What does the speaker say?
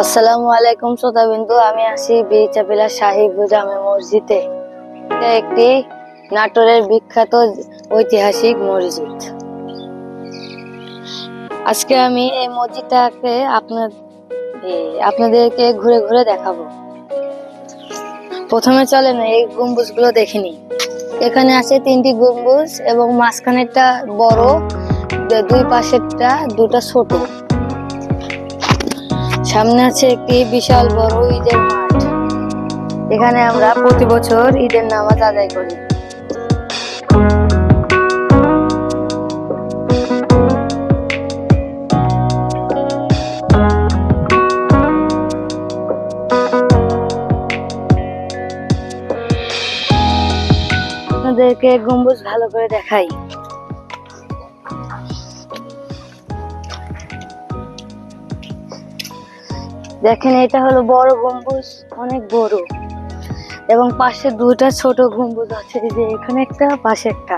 আসসালামু আলাইকুম শ্রোতাবিন্দু, আমি আছি বীরচাপিলা শাহী জামে মসজিদে। এটা একটি নাটোরের বিখ্যাত ঐতিহাসিক মসজিদ। আজকে আমি এই মসজিদটাকে আপনাদেরকে ঘুরে ঘুরে দেখাবো। প্রথমে চলেন এই গম্বুজগুলো দেখে নিই। এখানে আছে 3টি গম্বুজ এবং মাঝখানেরটা বড়, দুই পাশেরটা দুটো ছোট। সামনে আছে একটি বিশাল বড় ঈদের মাঠ। এখানে আমরা প্রতি বছর ঈদের নামাজ আদায় করি। আপনাদেরকে গম্বুজ ভালো করে দেখাই। দেখেন, এটা হলো বড় গম্বুজ, অনেক বড়, এবং পাশে দুটা ছোট গম্বুজ আছে, যে এখানে একটা পাশে একটা।